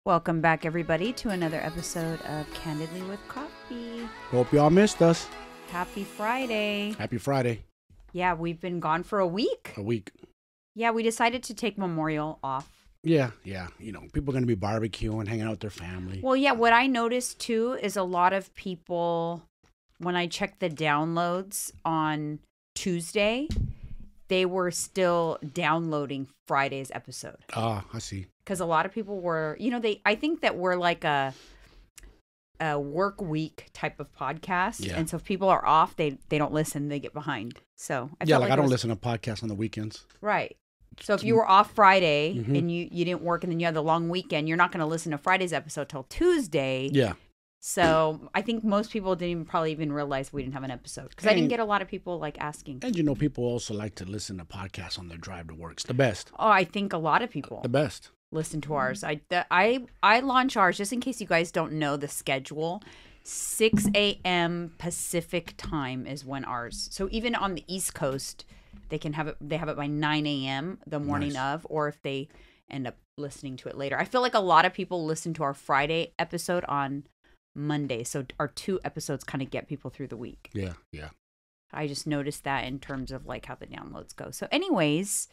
Welcome back, everybody, to another episode of Candidly with Coffee. Hope y'all missed us. Happy Friday. Happy Friday. Yeah, we've been gone for a week. Yeah, we decided to take Memorial off. Yeah. You know, people are going to be barbecuing, hanging out with their family. Well, yeah, what I noticed, too, is a lot of people, when I checked the downloads on Tuesday, they were still downloading Friday's episode. Ah, I see. Because a lot of people were, I think that we're like a work week type of podcast. Yeah. And so if people are off, they don't listen, they get behind. So I don't listen to podcasts on the weekends. Right. So if you were off Friday and you didn't work and then you had the long weekend, you're not going to listen to Friday's episode till Tuesday. Yeah. So I think most people didn't probably even realize we didn't have an episode because I didn't get a lot of people like asking. And people also like to listen to podcasts on their drive to work. It's the best. Oh, I think a lot of people. The best. Listen to ours. I launch ours just in case you guys don't know the schedule. 6 a.m. Pacific time is when ours. So even on the East Coast, they have it by 9 a.m. the morning of, or if they end up listening to it later. I feel like a lot of people listen to our Friday episode on Monday. So our 2 episodes kind of get people through the week. Yeah. I just noticed that in terms of like how the downloads go. So anyways,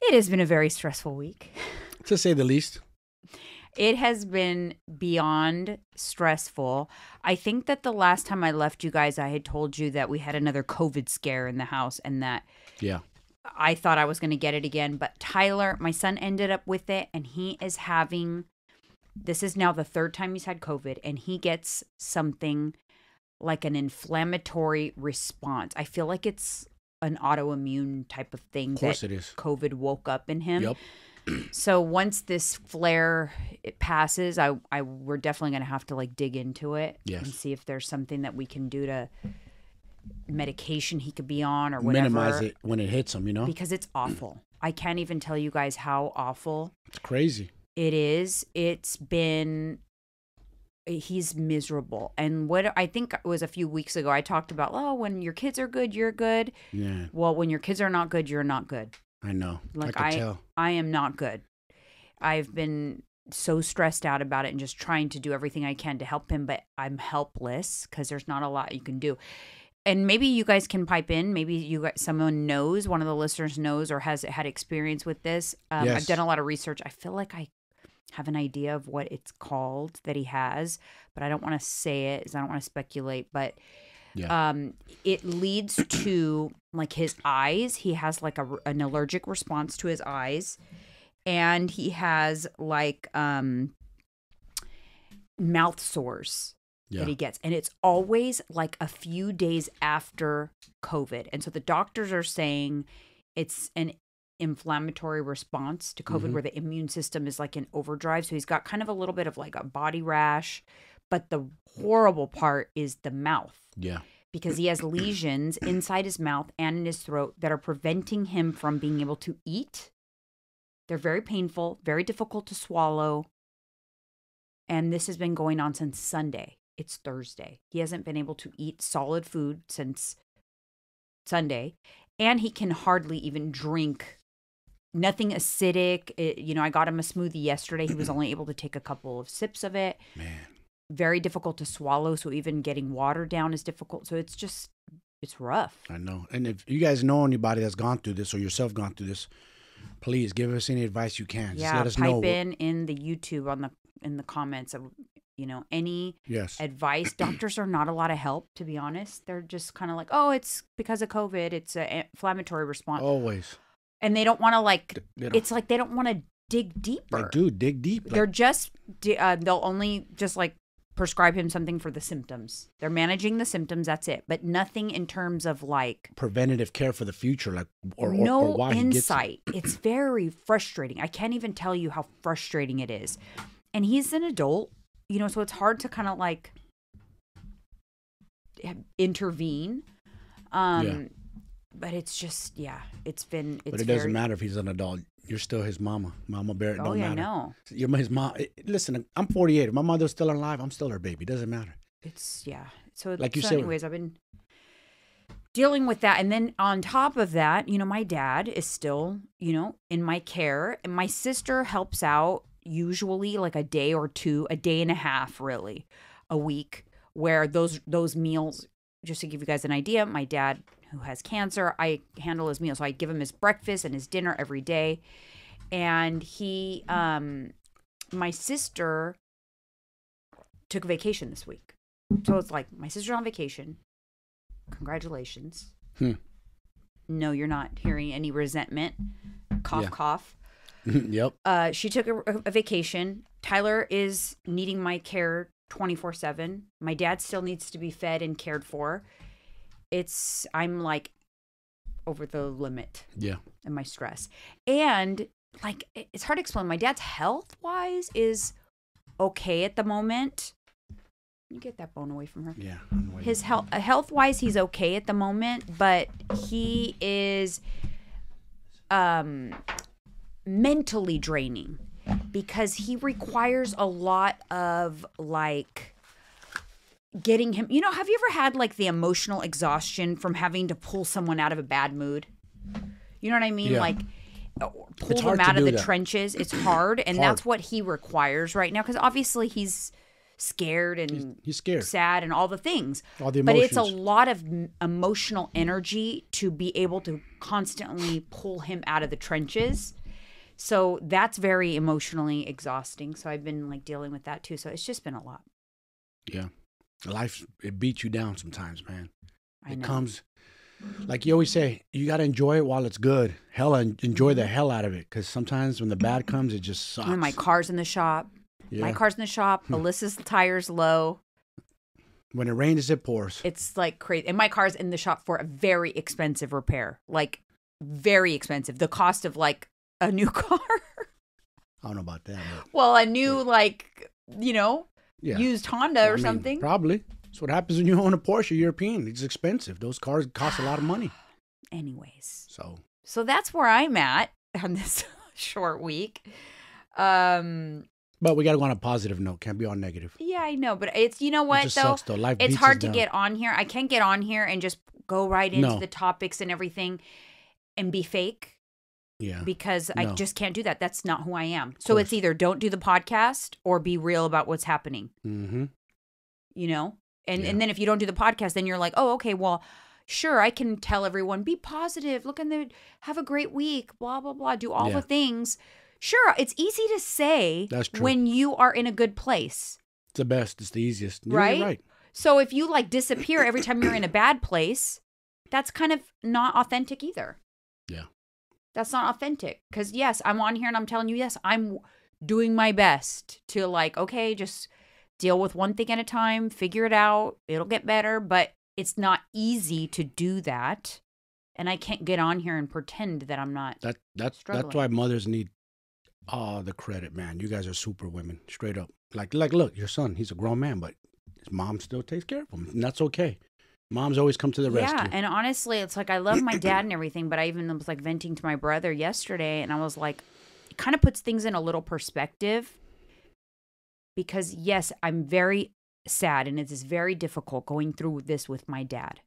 it has been a very stressful week. To say the least. It has been beyond stressful. I think that the last time I left you guys, I had told you that we had another COVID scare in the house and that I thought I was going to get it again. But Tyler, my son, ended up with it, and he is having, this is now the 3rd time he's had COVID, and he gets something like an inflammatory response. I feel like it's an autoimmune type of thing. Of course it is. COVID woke up in him. Yep. So once this flare passes, we're definitely going to have to like dig into it and see if there's something that we can do to medication he could be on or whatever. Minimize it when it hits him, Because it's awful. I can't even tell you guys how awful. It's crazy. It is. He's miserable. And what I think it was a few weeks ago, I talked about, when your kids are good, you're good. Yeah. Well, when your kids are not good, you're not good. I know. Like I can tell. I am not good. I've been so stressed out about it and just trying to do everything I can to help him, but I'm helpless because there's not a lot you can do. And maybe you guys can pipe in. Maybe someone knows, one of the listeners knows or has had experience with this. Yes. I've done a lot of research. I feel like I have an idea of what it's called that he has, but I don't want to say it because I don't want to speculate. But it leads to like his eyes. He has like an allergic response to his eyes, and he has like mouth sores that he gets, and it's always like a few days after COVID. And so the doctors are saying it's an inflammatory response to COVID where the immune system is like in overdrive. So he's got kind of a little bit of like a body rash, but the horrible part is the mouth. Yeah. Because he has lesions inside his mouth and in his throat that are preventing him from being able to eat. They're very painful, very difficult to swallow. And this has been going on since Sunday. It's Thursday. He hasn't been able to eat solid food since Sunday. And he can hardly even drink nothing acidic. I got him a smoothie yesterday. He was only able to take a couple of sips of it. Man. Very difficult to swallow, so even getting water down is difficult. So it's rough. I know. And if you guys know anybody that's gone through this or yourself gone through this, please give us any advice you can. Just let us know. Pipe in the YouTube in the comments of any advice. Doctors are not a lot of help, to be honest. They're just kind of like, it's because of COVID. It's an inflammatory response. Always. And they don't want to it's like they don't want to dig deeper. Like, dude, dig deep. They're just they'll only just like prescribe him something for the symptoms. They're managing the symptoms. That's it. But nothing in terms of like preventative care for the future, like or why insight. He gets it. It's very frustrating. I can't even tell you how frustrating it is. And he's an adult, so it's hard to kind of like intervene. But it's just, it's but it doesn't matter if he's an adult. You're still his mama. Mama bear it don't matter. No. You're his mom. Listen, I'm 48. If my mother's still alive, I'm still her baby. It doesn't matter. So like you said, anyways, I've been dealing with that. And then on top of that, my dad is still, in my care. And my sister helps out usually like a day or two, a day and a half really, a week, where those meals, just to give you guys an idea, my dad who has cancer, I handle his meals. So I give him his breakfast and his dinner every day. And he, my sister took a vacation this week. So it's like, my sister's on vacation. Congratulations. No, you're not hearing any resentment. Cough, cough. Yep. She took a vacation. Tyler is needing my care 24/7. My dad still needs to be fed and cared for. I'm like over the limit. Yeah. And my stress. And like, it's hard to explain. My dad's health-wise is okay at the moment. You get that bone away from her. Yeah. His health-wise, he's okay at the moment, but he is mentally draining because he requires a lot of like getting him. You know, have you ever had like the emotional exhaustion from having to pull someone out of a bad mood? You know what I mean? Yeah. Like pull them out of the trenches. It's hard, and that's what he requires right now because obviously he's scared and he's scared, sad, and all the things. All the emotions. But it's a lot of emotional energy to be able to constantly pull him out of the trenches. So that's very emotionally exhausting. So I've been like dealing with that too. So it's just been a lot. Yeah. Life, it beats you down sometimes, man. I know. It comes, like you always say, you got to enjoy it while it's good. Enjoy the hell out of it. Because sometimes when the bad comes, it just sucks. When my car's in the shop. Yeah. My car's in the shop. Alyssa's tire's low. When it rains, it pours. It's like crazy. And my car's in the shop for a very expensive repair. Like, very expensive. The cost of like a new car. I don't know about that. But well, a new, like, you know, used Honda or something. Probably. That's what happens when you own a Porsche European. It's expensive. Those cars cost a lot of money. Anyways. So that's where I'm at on this short week. But we got to go on a positive note. Can't be all negative. Yeah, I know. But it's, you know what, it just sucks, though. Life it's hard to get on here. I can't get on here and just go right into the topics and everything and be fake. Yeah. Because I just can't do that. That's not who I am. So it's either don't do the podcast or be real about what's happening. Mm-hmm. You know? And then if you don't do the podcast, then you're like, oh, okay, well, sure, I can tell everyone, be positive, have a great week, blah, blah, blah, do all the things. Sure, it's easy to say when you are in a good place. It's the best. It's the easiest. Right? You're right. So if you like disappear every time you're in a bad place, that's kind of not authentic either. Yeah. That's not authentic. Because yes, I'm on here and I'm telling you, yes, I'm doing my best to like, okay, just deal with one thing at a time, figure it out. It'll get better. But it's not easy to do that. And I can't get on here and pretend that I'm not That's why mothers need the credit, man. You guys are super women, straight up. Like, look, your son, he's a grown man, but his mom still takes care of him, and that's okay. Moms always come to the rescue. Yeah, and honestly, it's like I love my dad and everything, but I even was like venting to my brother yesterday, and I was like, it kind of puts things in a little perspective. Because yes, I'm very sad, and it is very difficult going through this with my dad.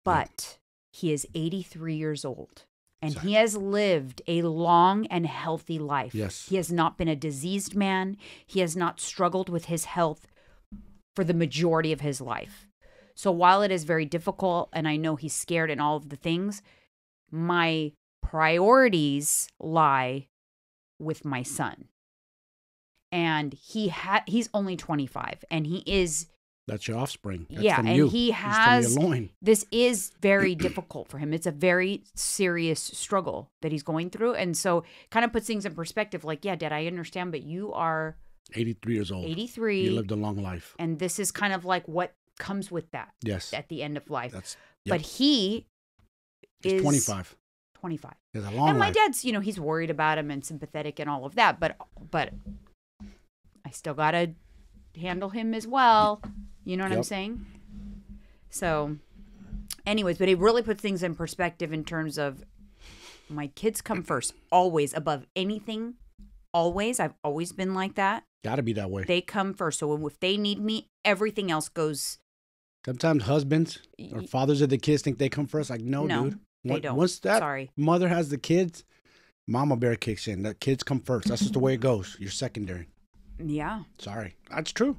But he is 83 years old. And he has lived a long and healthy life. Yes. He has not been a diseased man. He has not struggled with his health for the majority of his life. So while it is very difficult, and I know he's scared and all of the things, my priorities lie with my son. And he's only 25, and he is... That's your offspring. That's from you. And he has, from your loin. This is very difficult for him. It's a very serious struggle that he's going through. And so kind of puts things in perspective. Like, yeah, Dad, I understand, but you are 83 years old. 83. You lived a long life. And this is kind of like what comes with that. Yes. At the end of life. Yep. But he's 25. 25. He has a long and my life. dad's, he's worried about him and sympathetic and all of that. But I still got to handle him as well. You know what I'm saying? So, anyways, but it really puts things in perspective in terms of my kids come first, always, above anything. Always. I've always been like that. Got to be that way. They come first. So if they need me, everything else goes. Sometimes husbands or fathers of the kids think they come first. Like, no, dude. They don't. Once that mother has the kids, Mama bear kicks in. The kids come first. That's just the way it goes. You're secondary. Yeah. Sorry. That's true.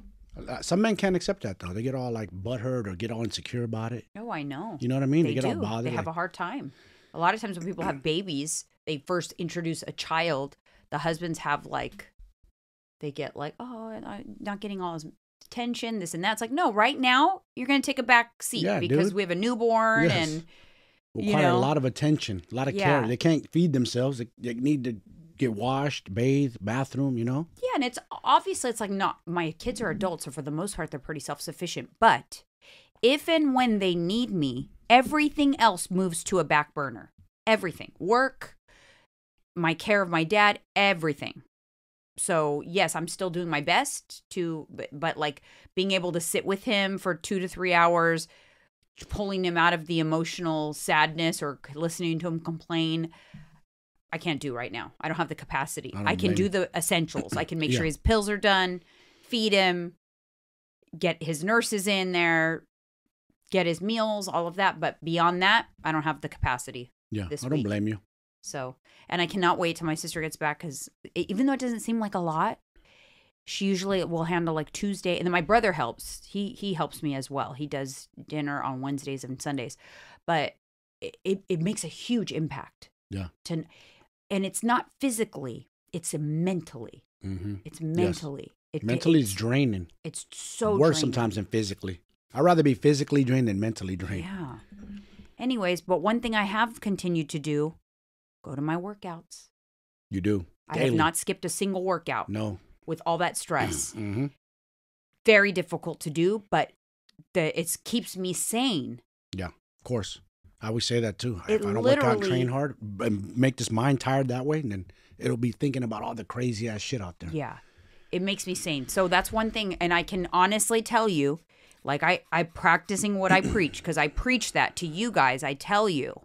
Some men can't accept that, though. They get all like butthurt or get all insecure about it. Oh, I know. You know what I mean? They get all do. bothered. They have a hard time. A lot of times when people have babies, they first introduce a child. The husbands have like, they get like, oh, I'm not getting all his attention, this and that. It's like, no, right now you're going to take a back seat because we have a newborn and require a lot of attention, a lot of care. They can't feed themselves. They need to get washed, bathe, bathroom, you know? Yeah, and it's obviously, it's like not, my kids are adults, so for the most part, they're pretty self-sufficient. But if and when they need me, everything else moves to a back burner. Everything. Work, my care of my dad, everything. So yes, I'm still doing my best but like being able to sit with him for 2 to 3 hours, pulling him out of the emotional sadness or listening to him complain, I can't do right now. I don't have the capacity. I can do the essentials. I can make sure his pills are done, feed him, get his nurses in there, get his meals, all of that. But beyond that, I don't have the capacity. Yeah, I don't blame you. So, and I cannot wait till my sister gets back because even though it doesn't seem like a lot, she usually will handle like Tuesday. And then my brother helps. He helps me as well. He does dinner on Wednesdays and Sundays. But it makes a huge impact. Yeah. And it's not physically, it's mentally. Mm-hmm. It's mentally. Yes. Mentally it's draining. It's so worse draining. Sometimes than physically. I'd rather be physically drained than mentally drained. Yeah. Anyways, but one thing I have continued to do, go to my workouts. You do. Daily. I have not skipped a single workout. No. With all that stress. Mm-hmm. Very difficult to do, but it keeps me sane. Yeah, of course. I always say that too. If I don't work out and train hard and make this mind tired that way, then it'll be thinking about all the crazy ass shit out there. Yeah. It makes me sane. So that's one thing. And I can honestly tell you, like I'm practicing what I preach because I preach that to you guys. I tell you,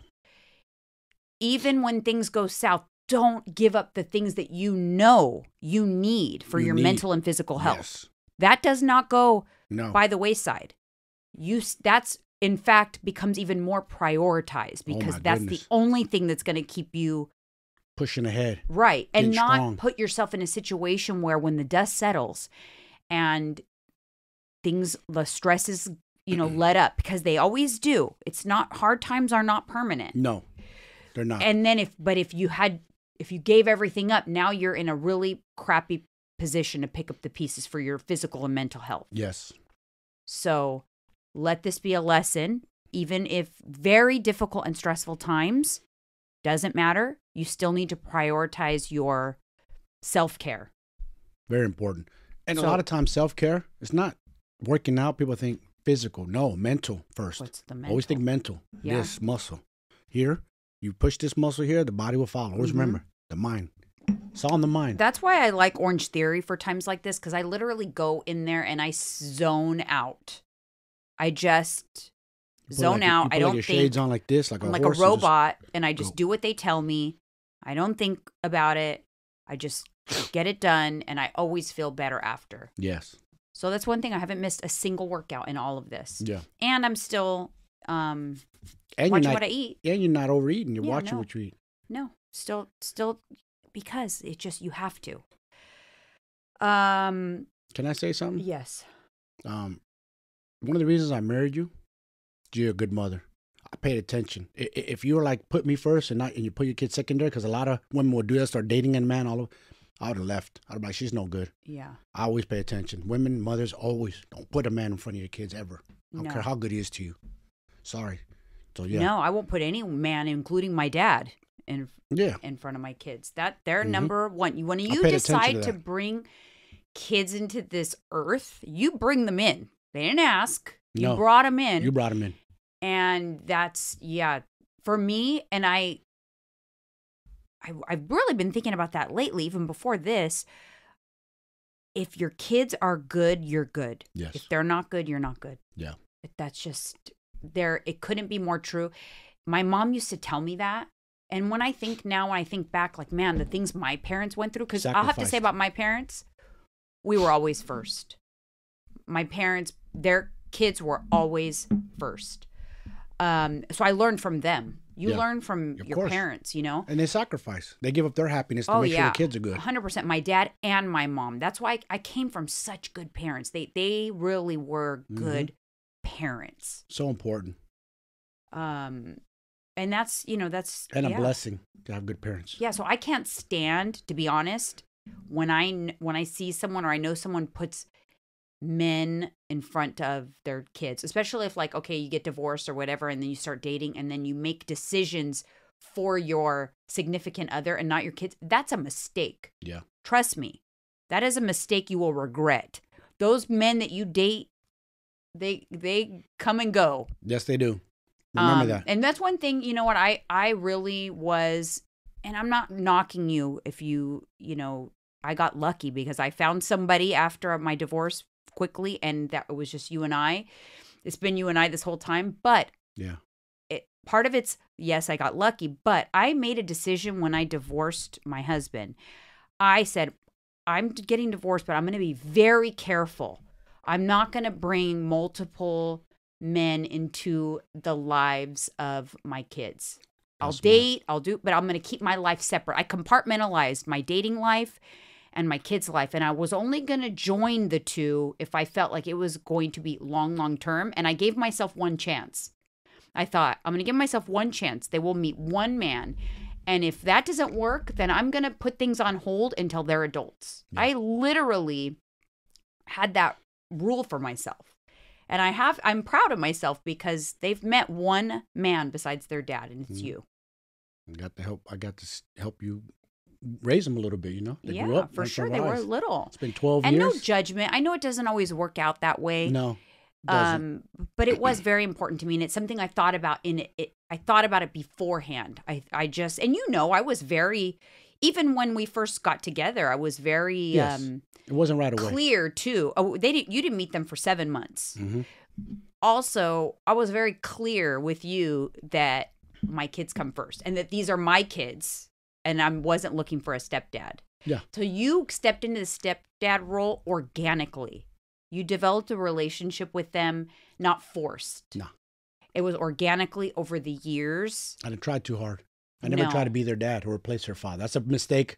even when things go south, don't give up the things that you know you need for your mental and physical health. Yes. That does not go by the wayside. That's in fact becomes even more prioritized because that's the only thing that's going to keep you pushing ahead. Right. And not put yourself in a situation where when the dust settles and the stress is, let up because they always do. It's not, hard times are not permanent. No, they're not. And then if you gave everything up, now you're in a really crappy position to pick up the pieces for your physical and mental health. Yes. So let this be a lesson. Even if very difficult and stressful times, doesn't matter. You still need to prioritize your self-care. Very important. And a lot of times self-care, it's not working out. People think physical. No, mental first. What's the mental? Always think mental. Yeah. This muscle. Here, you push this muscle here, the body will follow. Always remember, the mind. It's all in the mind. That's why I like Orange Theory for times like this, because I literally go in there and I zone out. I just zone out. I don't think. Shades on like this, like I'm like a robot, and I just do what they tell me. I don't think about it. I just get it done, and I always feel better after. Yes. So that's one thing. I haven't missed a single workout in all of this. Yeah. And I'm still watching what I eat. And you're not overeating. You're watching what you eat. No. Still, because it's just, you have to. Can I say something? Yes. One of the reasons I married you, you're a good mother. I paid attention. If you were like, put me first and you put your kid secondary, because a lot of women will do that, start dating a man all over, I would have left. I'd be like, she's no good. Yeah. I always pay attention. Women, mothers, always don't put a man in front of your kids ever. I don't care how good he is to you. Sorry. So yeah. No, I won't put any man, including my dad, in front of my kids. That they're number one. When you decide to bring kids into this earth, you bring them in. They didn't ask. You brought them in. You brought them in. And that's, for me, and I've really been thinking about that lately, even before this. If your kids are good, you're good. Yes. If they're not good, you're not good. Yeah. That's just it couldn't be more true. My mom used to tell me that. And when I think back, like, man, the things my parents went through, because I'll have to say about my parents, we were always first. My parents, their kids were always first. So I learned from them. You learn from Of your course. parents, you know? And they sacrifice. They give up their happiness to make sure the kids are good. 100%. My dad and my mom. That's why I came from such good parents. They really were good parents. So important. And that's, you know, that's... And a blessing to have good parents. Yeah, so I can't stand, to be honest, when I see someone or I know someone puts men in front of their kids, especially if, like, okay, you get divorced or whatever, and then you start dating, and then you make decisions for your significant other and not your kids. That's a mistake. Yeah. Trust me. That is a mistake you will regret. Those men that you date, they come and go. Yes, they do. Remember that. And that's one thing, you know what, I really was, and I'm not knocking you if you know, I got lucky because I found somebody after my divorce quickly, and that was just you and I. It's been you and I this whole time, but yeah, part of it's, yes, I got lucky, but I made a decision when I divorced my husband. I said, I'm getting divorced, but I'm going to be very careful. I'm not going to bring multiple men into the lives of my kids. I'll date, but I'm going to keep my life separate. I compartmentalized my dating life and my kids' life. And I was only going to join the two if I felt like it was going to be long term. And I gave myself one chance. I thought, I'm going to give myself one chance. They will meet one man. And if that doesn't work, then I'm going to put things on hold until they're adults. Yeah. I literally had that rule for myself. And I'm proud of myself because they've met one man besides their dad, and it's you. I got to help you raise them a little bit, you know? They grew up, for sure. They were little. It's been 12 years. And no judgment. I know it doesn't always work out that way. No, it doesn't. But it was very important to me, and it's something I thought about I thought about it beforehand. I just, and you know, I was very, even when we first got together, I was very yes. It wasn't right away. Clear too. Oh, you didn't meet them for 7 months. Mm-hmm. Also, I was very clear with you that my kids come first and that these are my kids, and I wasn't looking for a stepdad. Yeah. So you stepped into the stepdad role organically. You developed a relationship with them, not forced. No. It was organically over the years. I didn't try too hard. I never tried to be their dad or replace their father. That's a mistake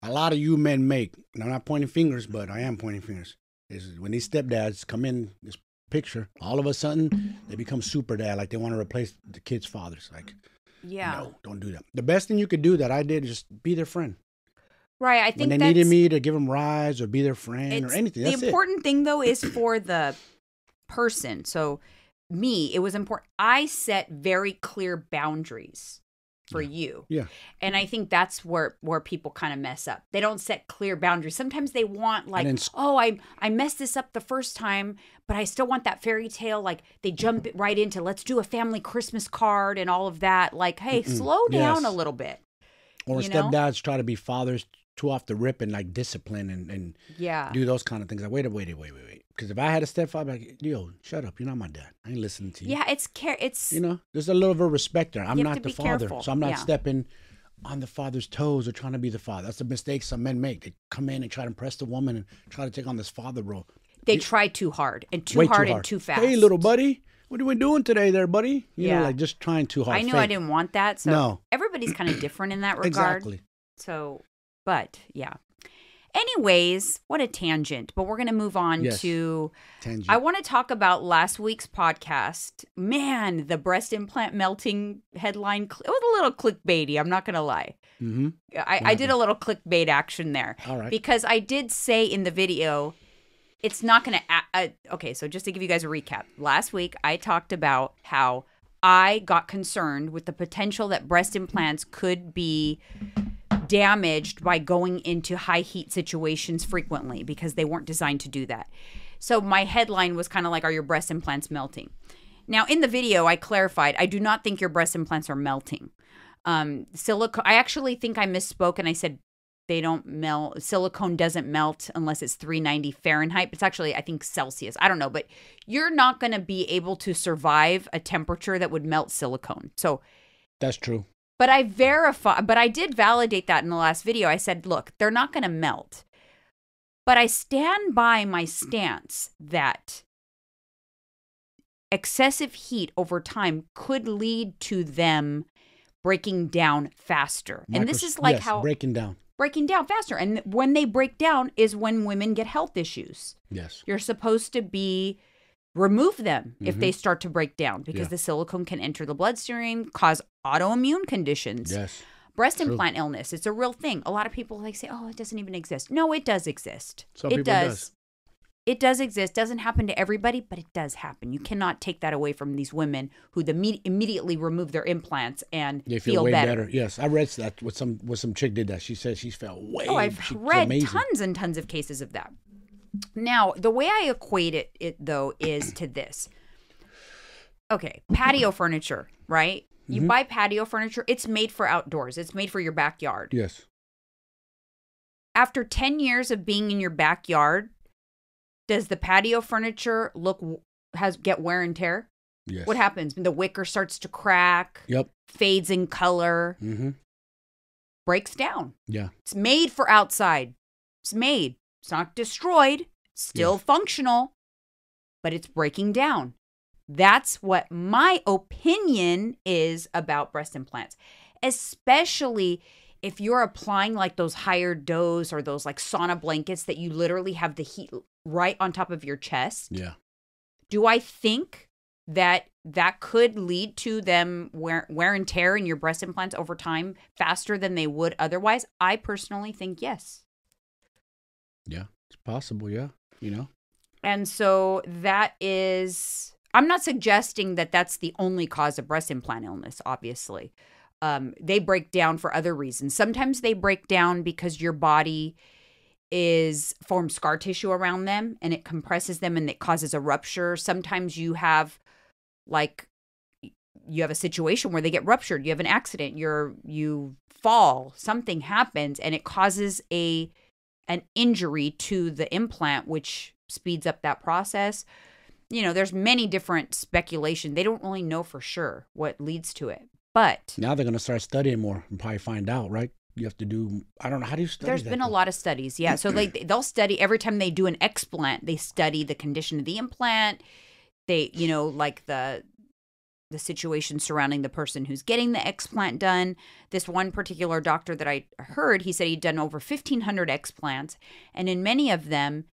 a lot of you men make. And I'm not pointing fingers, but I am pointing fingers. Is when these stepdads come in this picture, all of a sudden they become super dad, like they want to replace the kids' fathers. Like, no, don't do that. The best thing you could do that I did is just be their friend. Right. I think when they needed me to give them rides or be their friend or anything. The important thing though is for the person. So me, it was important. I set very clear boundaries for you. Yeah. And I think that's where people kind of mess up. They don't set clear boundaries. Sometimes they want like, I messed this up the first time, but I still want that fairy tale. Like they jump right into, let's do a family Christmas card and all of that. Like, hey, slow down a little bit. Or stepdads try to be fathers too off the rip and like discipline and do those kind of things. Like, wait. Because if I had a stepfather, I'd be like, yo, shut up. You're not my dad. I ain't listening to you. Yeah, it's you know, there's a little bit of respect there. I'm not the father. Careful. So I'm not stepping on the father's toes or trying to be the father. That's a mistake some men make. They come in and try to impress the woman and try to take on this father role. They try too hard and too fast. Hey, little buddy. What are we doing today there, buddy? You know, like just trying too hard. I knew I didn't want that. So everybody's kind of different in that regard. Exactly. So, but yeah. Anyways, what a tangent. But we're going to move on to... Tangent. I want to talk about last week's podcast. Man, the breast implant melting headline. It was a little clickbaity. I'm not going to lie. Mm-hmm. I did a little clickbait action there. All right. Because I did say in the video, it's not going to... okay, so just to give you guys a recap. Last week, I talked about how I got concerned with the potential that breast implants could be damaged by going into high heat situations frequently because they weren't designed to do that. So my headline was kind of like, are your breast implants melting? Now in the video, I clarified, I do not think your breast implants are melting. Silicone, I actually think I misspoke and I said they don't melt. Silicone doesn't melt unless it's 390 Fahrenheit. It's actually, I think, Celsius. I don't know, but you're not going to be able to survive a temperature that would melt silicone. So that's true. But I did validate that in the last video. I said, look, they're not going to melt. But I stand by my stance that excessive heat over time could lead to them breaking down faster. And this is like how breaking down faster. And when they break down is when women get health issues. Yes. You're supposed to remove them if they start to break down, because the silicone can enter the bloodstream, cause autoimmune conditions. Yes. Breast implant illness, it's a real thing. A lot of people say, oh, it doesn't even exist. No, it does exist. It does. It does exist. Doesn't happen to everybody, but it does happen. You cannot take that away from these women who immediately remove their implants and they feel way better. Yes, I read that with some chick did that. She said she felt way. Oh, I've read tons and tons of cases of that. Now, the way I equate it though is to this. Okay, patio furniture, right? You buy patio furniture. It's made for outdoors. It's made for your backyard. Yes. After 10 years of being in your backyard, does the patio furniture get wear and tear? Yes. What happens? The wicker starts to crack. Yep. Fades in color. Mm-hmm. Breaks down. Yeah. It's made for outside. It's made. It's not destroyed. Still functional, but it's breaking down. That's what my opinion is about breast implants, especially if you're applying like those higher dose or those like sauna blankets that you literally have the heat right on top of your chest. Yeah. Do I think that could lead to them wear and tear in your breast implants over time faster than they would otherwise? I personally think yes. Yeah, it's possible. Yeah. And so that is, I'm not suggesting that that's the only cause of breast implant illness, obviously. They break down for other reasons. Sometimes they break down because your body forms scar tissue around them and it compresses them and it causes a rupture. Sometimes you have a situation where they get ruptured. You have an accident, you fall, something happens and it causes an injury to the implant, which speeds up that process. There's many different speculation. They don't really know for sure what leads to it. But now they're going to start studying more and probably find out, right? You have to do, I don't know, how do you study There's been a lot of studies, yeah. So they'll study, every time they do an explant, they study the condition of the implant. They, like the situation surrounding the person who's getting the explant done. This one particular doctor that I heard, he said he'd done over 1,500 explants. And in many of them,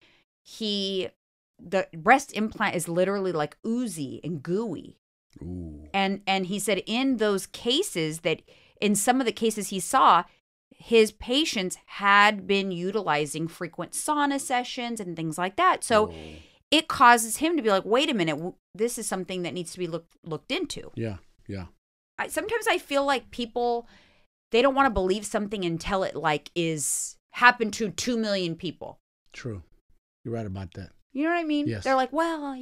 the breast implant is literally like oozy and gooey. Ooh. And he said in those cases that in some of the cases he saw, his patients had been utilizing frequent sauna sessions and things like that. So it causes him to be like, wait a minute, this is something that needs to be looked into. Yeah, yeah. Sometimes I feel like people, they don't want to believe something until it happened to 2 million people. True. You're right about that. You know what I mean? Yes. They're like, well,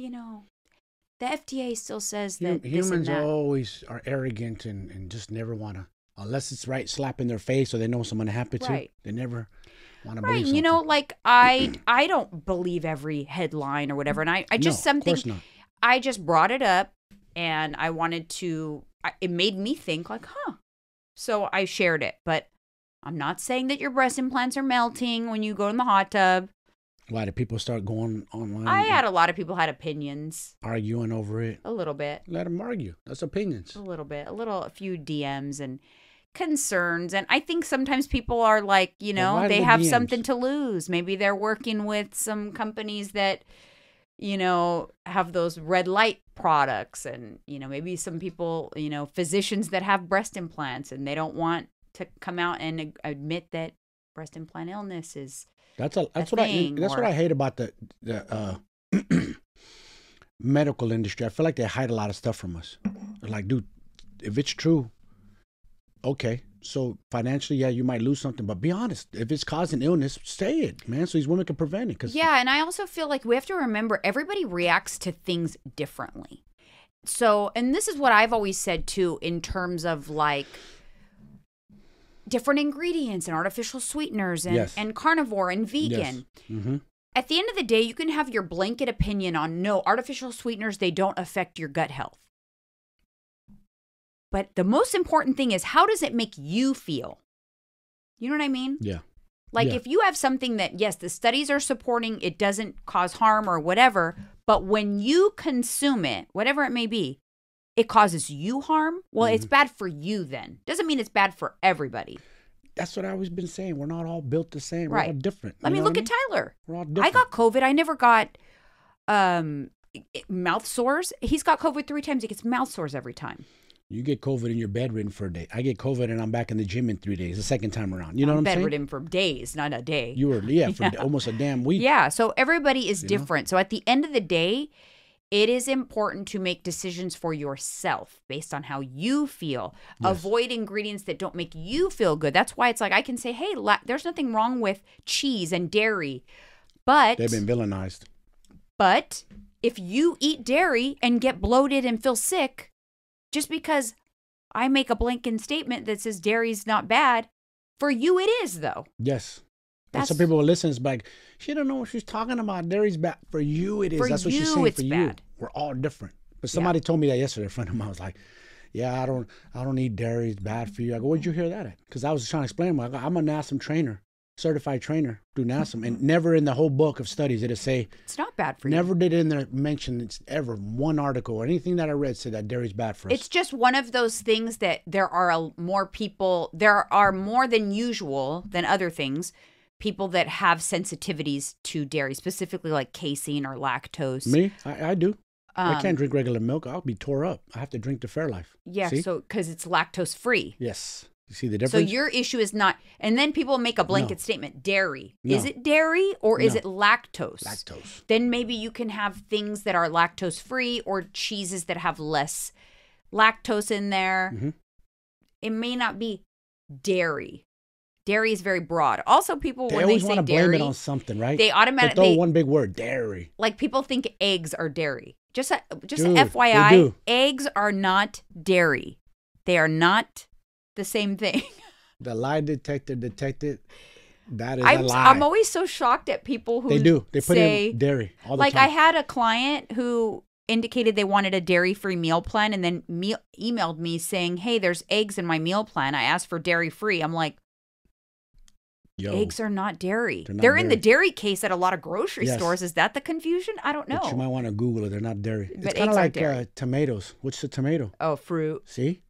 the FDA still says that humans always are arrogant and just never want to, unless it's right slap in their face or they know someone happened to. They never want to believe something. I don't believe every headline or whatever, and I just of course not. I just brought it up, and I wanted to. It made me think So I shared it, but I'm not saying that your breast implants are melting when you go in the hot tub. Why did people start going online? I had a lot of people had opinions. Arguing over it? A little bit. Let them argue. That's opinions. A little bit. A few DMs and concerns. And I think sometimes people are like, they have DMs? something to lose. Maybe they're working with some companies that, have those red light products. And, maybe some people, physicians that have breast implants and they don't want to come out and admit that breast implant illness is That's what I hate about the medical industry. I feel like they hide a lot of stuff from us. They're like, dude, if it's true, okay. So financially, yeah, you might lose something, but be honest. If it's causing illness, say it, man, so these women can prevent it. Yeah, and I also feel like we have to remember everybody reacts to things differently. So, and this is what I've always said too, in terms of different ingredients and artificial sweeteners and carnivore and vegan. Yes. Mm-hmm. At the end of the day, you can have your blanket opinion on no, artificial sweeteners, they don't affect your gut health. But the most important thing is, how does it make you feel? You know what I mean? Yeah. If you have something that, yes, the studies are supporting, it doesn't cause harm or whatever, but when you consume it, whatever it may be, it causes you harm, well, it's bad for you then. Doesn't mean it's bad for everybody. That's what I've always been saying. We're not all built the same. Right. We're all different. I mean, look at Tyler. We're all different. I got COVID. I never got mouth sores. He's got COVID 3 times. He gets mouth sores every time. You get COVID and you're bedridden for a day. I get COVID and I'm back in the gym in 3 days, the second time around. You know what I'm saying? Bedridden for days, not a day. You were, for almost a damn week. Yeah, so everybody is different. Know? So at the end of the day, it is important to make decisions for yourself based on how you feel. Yes. Avoid ingredients that don't make you feel good. That's why it's like I can say, hey, there's nothing wrong with cheese and dairy. But they've been villainized. But if you eat dairy and get bloated and feel sick, just because I make a blanket statement that says dairy's not bad, for you it is, though. Yes. And some people will listen, it's like, she don't know what she's talking about. Dairy's bad. For you, it is. That's what she's saying. For you, we're all different. But somebody told me that yesterday. A friend of mine was like, yeah, I don't eat dairy. It's bad for you. I go, where'd you hear that at? Because I was trying to explain to him. I'm a NASM trainer, certified trainer through NASM. And never in the whole book of studies did it say. It's not bad for you. Never did it in there mention it's ever one article or anything that I read said that dairy's bad for us. It's just one of those things that there are more than usual than other things. People that have sensitivities to dairy, specifically like casein or lactose. Me? I do. I can't drink regular milk. I'll be tore up. I have to drink the Fairlife. Yeah, so because it's lactose free. Yes. You see the difference? So your issue is not, and then people make a blanket statement, dairy. No. Is it dairy or is it lactose? Lactose. Then maybe you can have things that are lactose free or cheeses that have less lactose in there. Mm-hmm. It may not be dairy. Dairy is very broad. Also, people, when they say dairy, they always want to blame it on something, right? They automatically throw one big word, dairy. Like people think eggs are dairy. Just FYI, eggs are not dairy. They are not the same thing. The lie detector detected. That is a lie. I'm always so shocked at people who They put in dairy all the time. Like I had a client who indicated they wanted a dairy-free meal plan and then emailed me saying, hey, there's eggs in my meal plan. I asked for dairy-free. I'm like, eggs are not dairy. They're in the dairy case at a lot of grocery stores. Is that the confusion? I don't know. But you might want to Google it. They're not dairy. But it's kind of like tomatoes. What's the tomato? Oh, fruit. See?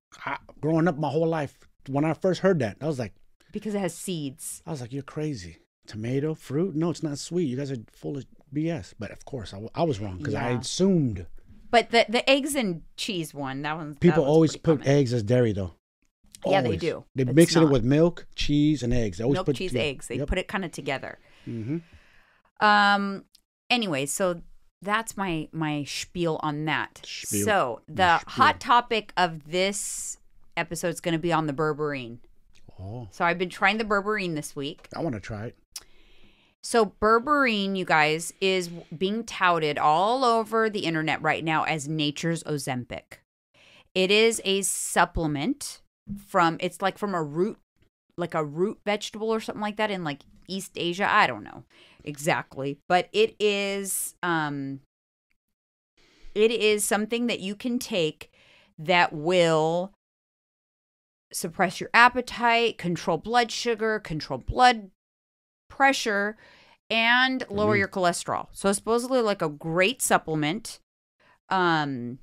Growing up my whole life, when I first heard that, I was like... Because it has seeds. I was like, you're crazy. Tomato, fruit? No, it's not sweet. You guys are full of BS. But of course, I was wrong because I assumed. But the eggs and cheese one, People always put eggs as dairy, though. Yeah, they do. They mix it with milk, cheese, and eggs. They always milk, cheese, eggs. They put it kind of together. Mm-hmm. Anyway, so that's my spiel on that. So the hot topic of this episode is going to be on the berberine. Oh. So I've been trying the berberine this week. I want to try it. So berberine, you guys, is being touted all over the internet right now as nature's Ozempic. It is a supplement from a root, like a root vegetable or something like that in like East Asia. I don't know exactly, but it is something that you can take that will suppress your appetite, control blood sugar, control blood pressure, and lower your cholesterol. So it's supposedly like a great supplement. And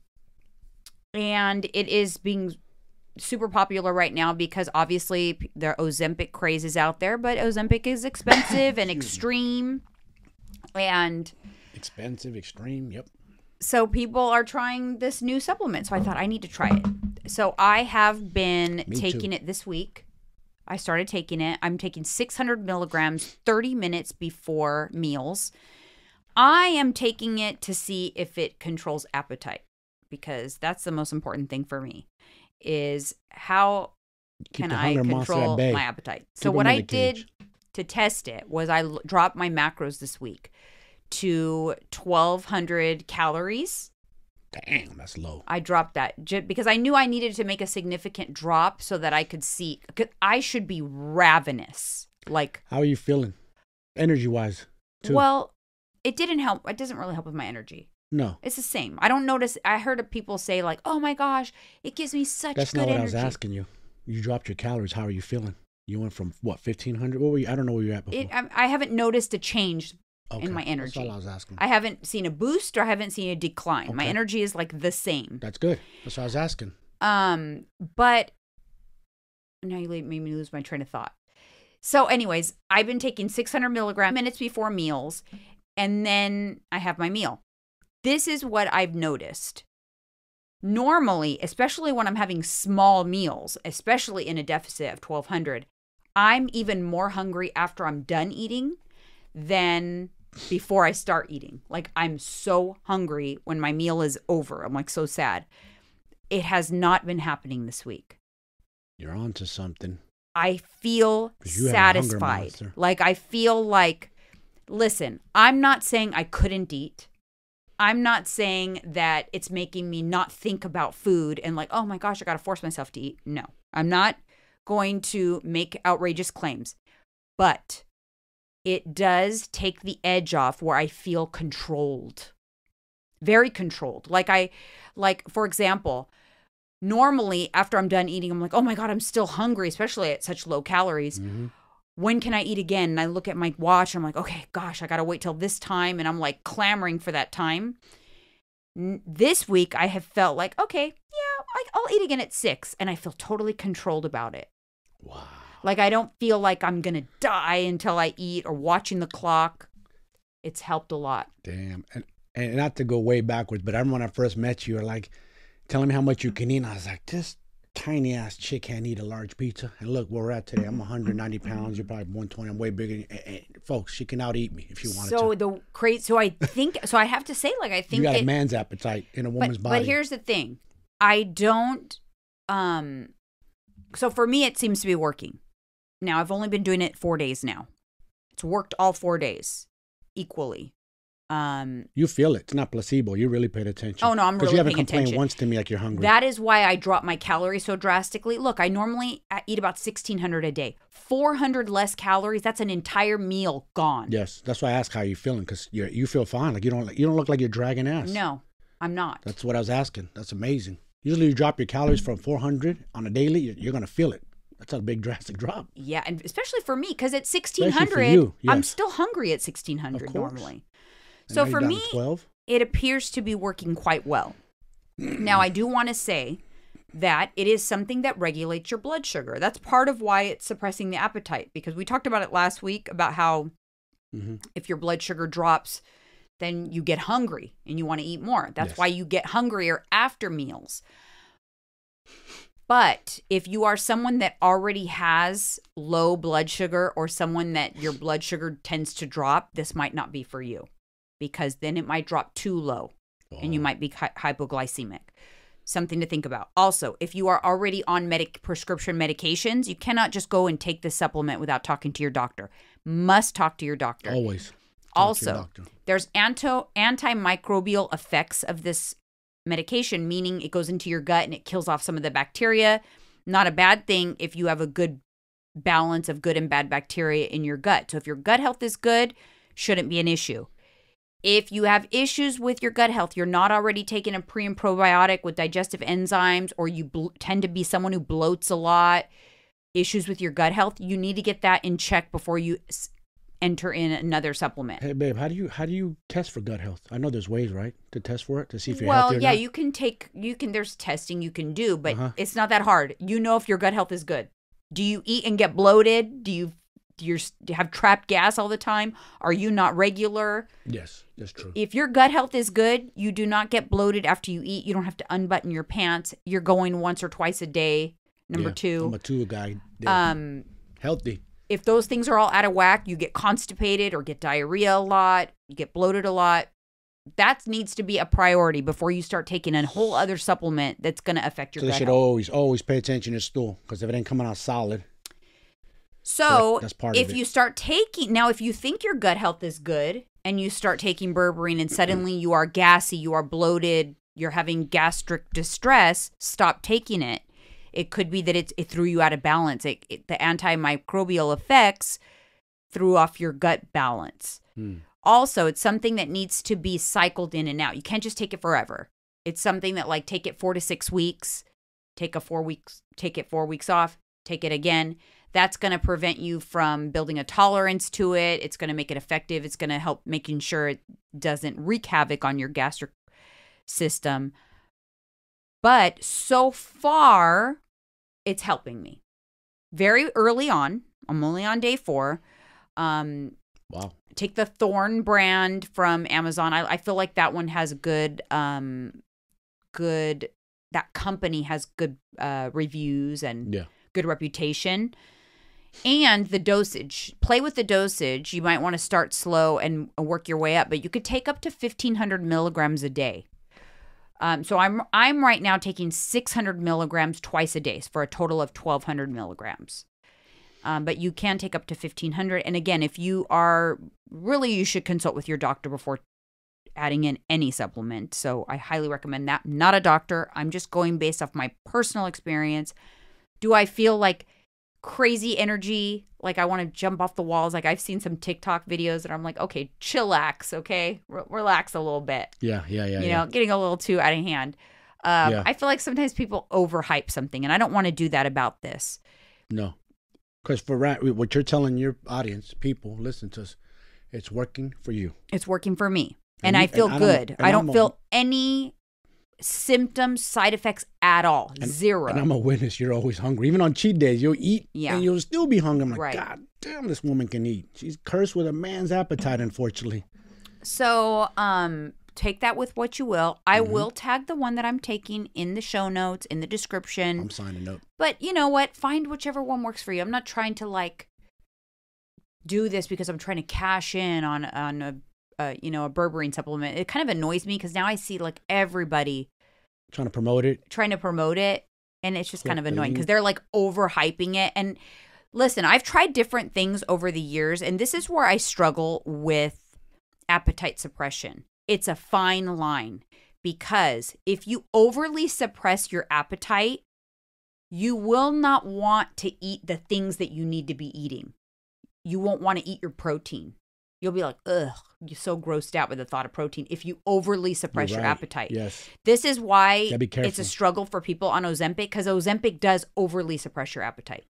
it is being super popular right now because obviously the Ozempic craze is out there, but Ozempic is expensive and extreme. And expensive, extreme, yep. So people are trying this new supplement. So I thought I need to try it. So I have been taking it this week. I started taking it. I'm taking 600 milligrams 30 minutes before meals. I am taking it to see if it controls appetite because that's the most important thing for me is how can I control my appetite. So what I did to test it was I dropped my macros this week to 1,200 calories. Damn, that's low. I dropped that because I knew I needed to make a significant drop so that I could see. I should be ravenous. Like, how are you feeling, energy-wise? Well, it didn't help. It doesn't really help with my energy. No, it's the same. I don't notice. I heard people say like, "Oh my gosh, it gives me such good energy." That's not what I was asking you. You dropped your calories. How are you feeling? You went from what 1,500? What were you? I don't know where you're at before. I haven't noticed a change in my energy. That's all I was asking. I haven't seen a boost or I haven't seen a decline. Okay. My energy is like the same. That's good. That's what I was asking. But now you made me lose my train of thought. So anyways, I've been taking 600 milligrams minutes before meals, and then I have my meal. This is what I've noticed. Normally, especially when I'm having small meals, especially in a deficit of 1,200, I'm even more hungry after I'm done eating than before I start eating. Like, I'm so hungry when my meal is over. I'm like so sad. It has not been happening this week. You're on to something. I feel satisfied. Like, I feel like, listen, I'm not saying I couldn't eat. I'm not saying that it's making me not think about food and like, oh my gosh, I got to force myself to eat. No, I'm not going to make outrageous claims. But it does take the edge off where I feel controlled. Very controlled. Like, for example, normally after I'm done eating, I'm like, oh my God, I'm still hungry, especially at such low calories. Mm-hmm. When can I eat again? And I look at my watch. And I'm like, okay, gosh, I got to wait till this time. And I'm like clamoring for that time. This week, I have felt like, okay, yeah, I'll eat again at 6. And I feel totally controlled about it. Wow. Like, I don't feel like I'm going to die until I eat or watching the clock. It's helped a lot. Damn. And not to go way backwards, but I remember when I first met you, you were like telling me how much you can eat. And I was like, this tiny ass chick can't eat a large pizza. And look where we're at today. I'm 190 pounds. You're probably 120. I'm way bigger. And folks, she can out eat me if she wanted to. So I think, so I have to say, like, I think you got a man's appetite in a woman's body. But here's the thing. I don't, so for me, it seems to be working. Now, I've only been doing it 4 days now. It's worked all 4 days equally. You feel it. It's not placebo. You really paid attention. Oh, no, I'm really paying attention. Because you haven't complained once to me like you're hungry. That is why I drop my calories so drastically. Look, I normally eat about 1,600 a day. 400 less calories, that's an entire meal gone. Yes, that's why I asked how you feeling, because you feel fine. Like you don't look like you're dragging ass. No, I'm not. That's what I was asking. That's amazing. Usually you drop your calories from 400 on a daily, you're going to feel it. That's a big drastic drop. Yeah, and especially for me, because at 1,600, yes. I'm still hungry at 1,600 normally. And so for me, it appears to be working quite well. Now, I do want to say that it is something that regulates your blood sugar. That's part of why it's suppressing the appetite, because we talked about it last week about how if your blood sugar drops, then you get hungry and you want to eat more. That's why you get hungrier after meals. But if you are someone that already has low blood sugar or someone that your blood sugar tends to drop, this might not be for you, because then it might drop too low and you might be hypoglycemic. Something to think about. Also, if you are already on prescription medications, you cannot just go and take this supplement without talking to your doctor. Must talk to your doctor. Always. Also, there's antimicrobial effects of this medication, meaning it goes into your gut and it kills off some of the bacteria. Not a bad thing if you have a good balance of good and bad bacteria in your gut. So if your gut health is good, shouldn't be an issue. If you have issues with your gut health, you're not already taking a pre and probiotic with digestive enzymes, or you tend to be someone who bloats a lot, issues with your gut health, you need to get that in check before you enter in another supplement. Hey, babe, how do you test for gut health? I know there's ways, right, to test for it, to see if you're healthy or not? Well, there's testing you can do, but it's not that hard. You know if your gut health is good. Do you eat and get bloated? Do you have trapped gas all the time? Are you not regular? Yes, that's true. If your gut health is good, you do not get bloated after you eat. You don't have to unbutton your pants. You're going once or twice a day. Number two. I'm a two guy. Healthy. If those things are all out of whack, you get constipated or get diarrhea a lot, you get bloated a lot. That needs to be a priority before you start taking a whole other supplement that's going to affect your gut health. So they should always pay attention to stool, because if it ain't coming out solid. So that's part if of it. you start taking, now if you think your gut health is good and you start taking berberine and suddenly you are gassy, you are bloated, you're having gastric distress, stop taking it. It could be that it threw you out of balance. The antimicrobial effects threw off your gut balance. Also, it's something that needs to be cycled in and out. You can't just take it forever. It's something that, like, take it 4 to 6 weeks, take it 4 weeks off, take it again. That's going to prevent you from building a tolerance to it. It's going to make it effective. It's going to help making sure it doesn't wreak havoc on your gastric system. But so far, it's helping me. Very early on, I'm only on day 4. Wow. Take the Thorn brand from Amazon. I feel like that one has good, that company has good reviews and good reputation. And the dosage. Play with the dosage. You might want to start slow and work your way up, but you could take up to 1,500 milligrams a day. So I'm right now taking 600 milligrams twice a day for a total of 1,200 milligrams. But you can take up to 1,500. And again, if you are really, you should consult with your doctor before adding in any supplement. So I highly recommend that. I'm not a doctor. I'm just going based off my personal experience. Do I feel like crazy energy, like I want to jump off the walls? Like I've seen some TikTok videos that I'm like, okay, chillax, okay, relax a little bit. Yeah. You know, getting a little too out of hand. I feel like sometimes people overhype something, and I don't want to do that about this. No, because for what you're telling your audience, people listen to us, it's working for you. It's working for me, and I feel good. I don't feel any symptoms, side effects at all. Zero. And I'm a witness. You're always hungry. Even on cheat days, you'll eat and you'll still be hungry. I'm like, God damn, this woman can eat. She's cursed with a man's appetite, unfortunately. So, take that with what you will. I will tag the one that I'm taking in the show notes, in the description. I'm signing up. But you know what? Find whichever one works for you. I'm not trying to like do this because I'm trying to cash in on a berberine supplement. It kind of annoys me because now I see like everybody trying to promote it, and it's just kind of annoying because they're like overhyping it. And listen, I've tried different things over the years, and this is where I struggle with appetite suppression. It's a fine line, because if you overly suppress your appetite, you will not want to eat the things that you need to be eating. You won't want to eat your protein. You'll be like, ugh, you're so grossed out with the thought of protein if you overly suppress your appetite. Yes. This is why be careful. It's a struggle for people on Ozempic, because Ozempic does overly suppress your appetite.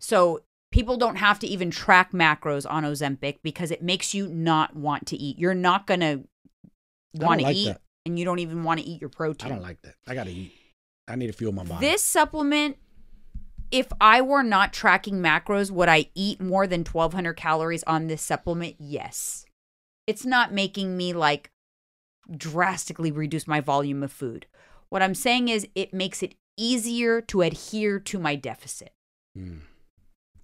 So people don't have to even track macros on Ozempic because it makes you not want to eat. You're not going to want to eat, and you don't even want to eat your protein. I don't like that. I got to eat. I need to fuel my body. This supplement, if I were not tracking macros, would I eat more than 1,200 calories on this supplement? Yes. It's not making me like drastically reduce my volume of food. What I'm saying is it makes it easier to adhere to my deficit.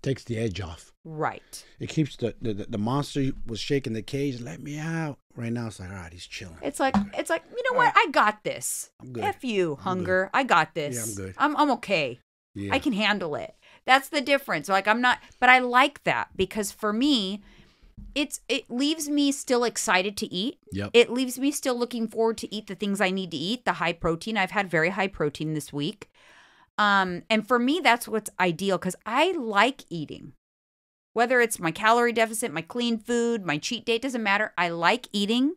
Takes the edge off. Right. It keeps the monster was shaking the cage. Let me out. Right now it's like, all right, he's chilling. It's like, you know what? I got this. I'm good. F you, hunger. I got this. Yeah, I'm good. I'm okay. Yeah. I can handle it. That's the difference. Like I'm not, but I like that because for me, it leaves me still excited to eat. Yep. It leaves me still looking forward to eat the things I need to eat, the high protein. I've had very high protein this week. And for me, that's what's ideal because I like eating. Whether it's my calorie deficit, my clean food, my cheat day, doesn't matter. I like eating,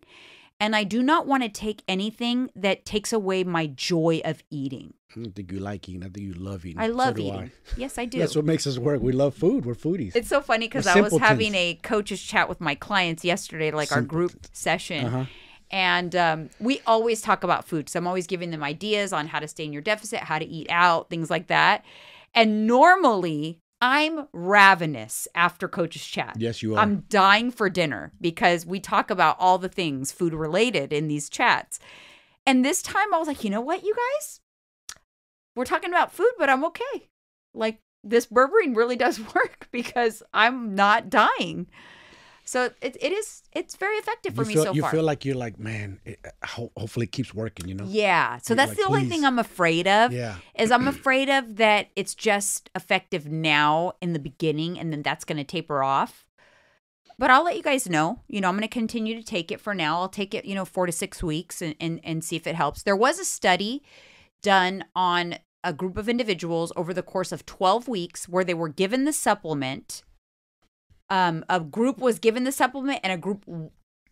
and I do not want to take anything that takes away my joy of eating. I don't think you like eating. I think you love eating. I love eating. Yes, I do. That's what makes us work. We love food. We're foodies. It's so funny because I was having a coach's chat with my clients yesterday, like our group session. And we always talk about food. So I'm always giving them ideas on how to stay in your deficit, how to eat out, things like that. And normally I'm ravenous after coach's chat. Yes, you are. I'm dying for dinner because we talk about all the things food related in these chats. And this time I was like, you know what, you guys? We're talking about food, but I'm okay. Like this berberine really does work because I'm not dying. So it's very effective for me so far. You feel like you're like, man, hopefully it keeps working, you know? Yeah. So that's like, the only thing I'm afraid of. Yeah. Is I'm afraid of that it's just effective now in the beginning and then that's going to taper off. But I'll let you guys know. You know, I'm going to continue to take it for now. I'll take it, 4 to 6 weeks and see if it helps. There was a study done on a group of individuals over the course of 12 weeks where they were given the supplement. A group was given the supplement and a group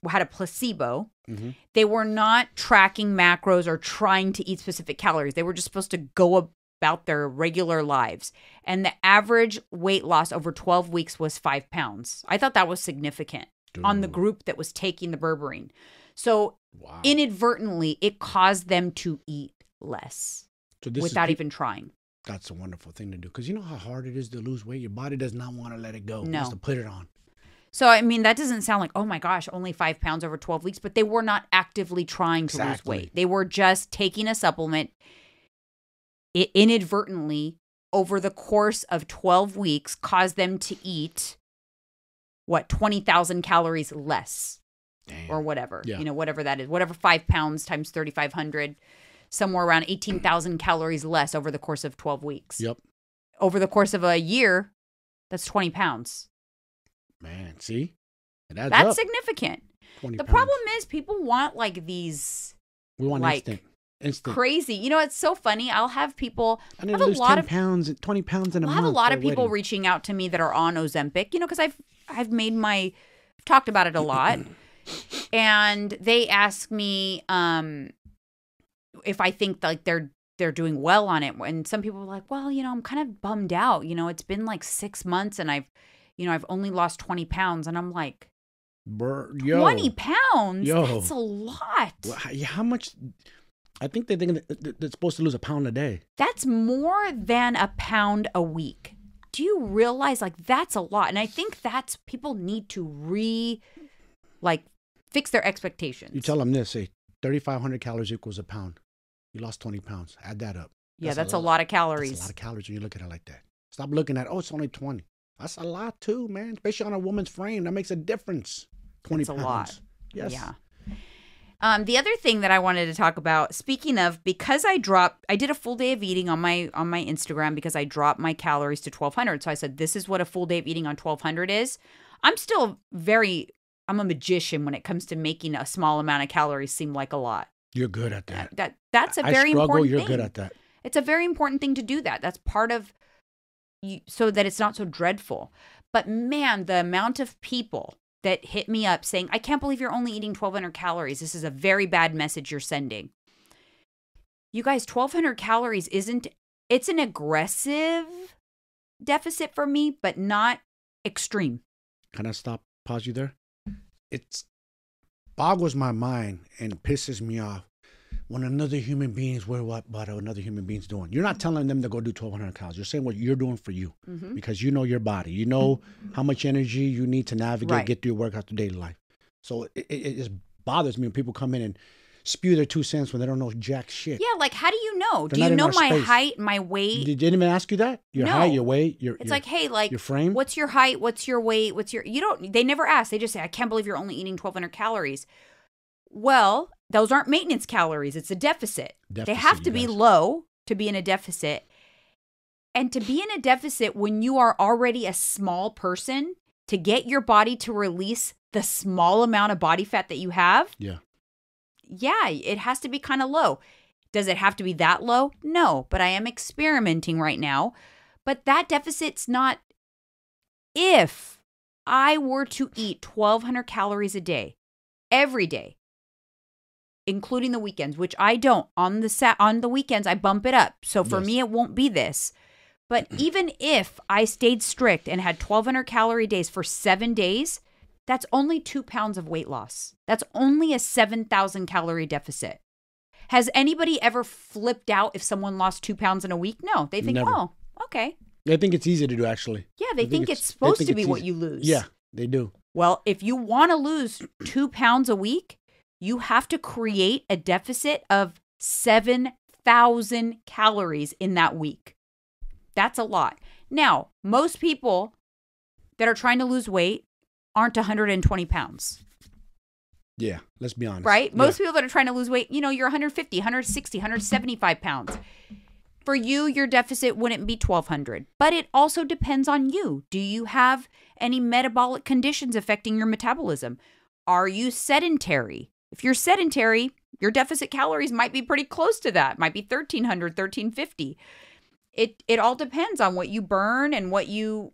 had a placebo. Mm-hmm. They were not tracking macros or trying to eat specific calories. They were just supposed to go about their regular lives. And the average weight loss over 12 weeks was 5 pounds. I thought that was significant on the group that was taking the berberine. So inadvertently, it caused them to eat less without even trying. That's a wonderful thing to do. Because you know how hard it is to lose weight? Your body does not want to let it go. No. It wants to put it on. So, I mean, that doesn't sound like, oh my gosh, only 5 pounds over 12 weeks. But they were not actively trying to lose weight. They were just taking a supplement. It inadvertently, over the course of 12 weeks, caused them to eat, 20,000 calories less. Damn. Or whatever. Yeah. Whatever that is. Whatever 5 pounds times 3,500, somewhere around 18,000 calories less over the course of 12 weeks. Yep. Over the course of a year, that's 20 pounds. Man, see? That's significant. The pounds. problem is people want these. We want instant. Crazy. It's so funny. I'll have people. I need to lose 10 pounds, 20 pounds in a month. I have a lot of people reaching out to me that are on Ozempic, because I've talked about it a lot. And they ask me if I think like they're doing well on it. And some people are like, well, I'm kind of bummed out. It's been like 6 months and I've only lost 20 pounds. And I'm like, 20 pounds? Yo. That's a lot. Well, how much? I think they think that they're supposed to lose a pound a day. That's more than a pound a week. Do you realize that's a lot? And I think people need to fix their expectations. You tell them this, say 3,500 calories equals a pound. You lost 20 pounds. Add that up. That's a lot of calories. That's a lot of calories when you look at it like that. Stop looking at, it's only 20. That's a lot too, man. Especially on a woman's frame. That makes a difference. 20 pounds. A lot. Yes. Yeah. The other thing that I wanted to talk about, speaking of, because I did a full day of eating on my Instagram because I dropped my calories to 1,200. So I said, this is what a full day of eating on 1,200 is. I'm a magician when it comes to making a small amount of calories seem like a lot. You're good at that. That's a very important thing. You're good at that. It's a very important thing to do that. That's part of you, so that it's not so dreadful. But man, the amount of people that hit me up saying, I can't believe you're only eating 1,200 calories. This is a very bad message you're sending. You guys, 1,200 calories it's an aggressive deficit for me, but not extreme. Can I pause you there? It boggles my mind and pisses me off when another human being is what another human being's doing. You're not telling them to go do 1,200 calories. You're saying what you're doing for you because you know your body. You know how much energy you need to navigate, get through your workout to daily life. So it just bothers me when people come in and spew their 2 cents when they don't know jack shit. Yeah, how do you know? Do you know my height, my weight? They didn't even ask you that? Your height, your weight, your frame? What's your height? What's your weight? They never ask. They just say, I can't believe you're only eating 1,200 calories. Well, those aren't maintenance calories. It's a deficit. They have to be low to be in a deficit. And to be in a deficit when you are already a small person, to get your body to release the small amount of body fat that you have. Yeah, it has to be kind of low. Does it have to be that low? No, but I am experimenting right now. But that deficit's not, if I were to eat 1,200 calories a day, every day, including the weekends, which I don't. On the weekends, I bump it up. So for me, it won't be this. But even if I stayed strict and had 1,200 calorie days for 7 days, that's only 2 pounds of weight loss. That's only a 7,000 calorie deficit. Has anybody ever flipped out if someone lost 2 pounds in a week? No. They think, Never. Okay. They think it's easy to do, actually. Yeah, they think it's supposed to be what you lose. Yeah, they do. Well, if you want to lose 2 pounds a week, you have to create a deficit of 7,000 calories in that week. That's a lot. Now, most people that are trying to lose weight aren't 120 pounds. Yeah, let's be honest. Right? Most people that are trying to lose weight, you're 150, 160, 175 pounds. For you, your deficit wouldn't be 1,200. But it also depends on you. Do you have any metabolic conditions affecting your metabolism? Are you sedentary? If you're sedentary, your deficit calories might be pretty close to that. Might be 1,300, 1,350. It all depends on what you burn and what you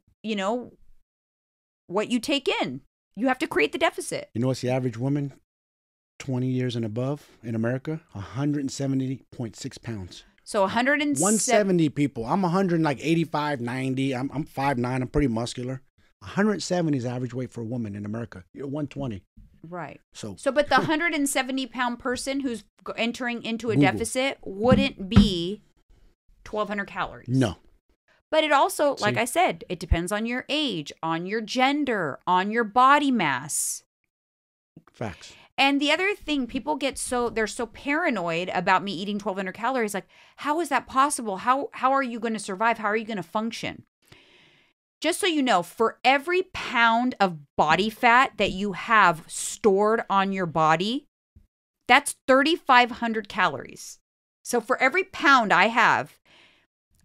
take in. You have to create the deficit. You know what's the average woman 20 years and above in America? 170.6 pounds. So 170. 170 people. I'm 185, 90. I'm 5'9". I'm pretty muscular. 170 is average weight for a woman in America. You're 120. Right. So but the 170-pound person who's entering into a Google. deficit wouldn't be 1,200 calories. No. But it also, like I said, it depends on your age, on your gender, on your body mass. Facts. And the other thing, people get they're so paranoid about me eating 1,200 calories. Like, how is that possible? How are you going to survive? How are you going to function? Just so you know, for every pound of body fat that you have stored on your body, that's 3,500 calories. So for every pound I have,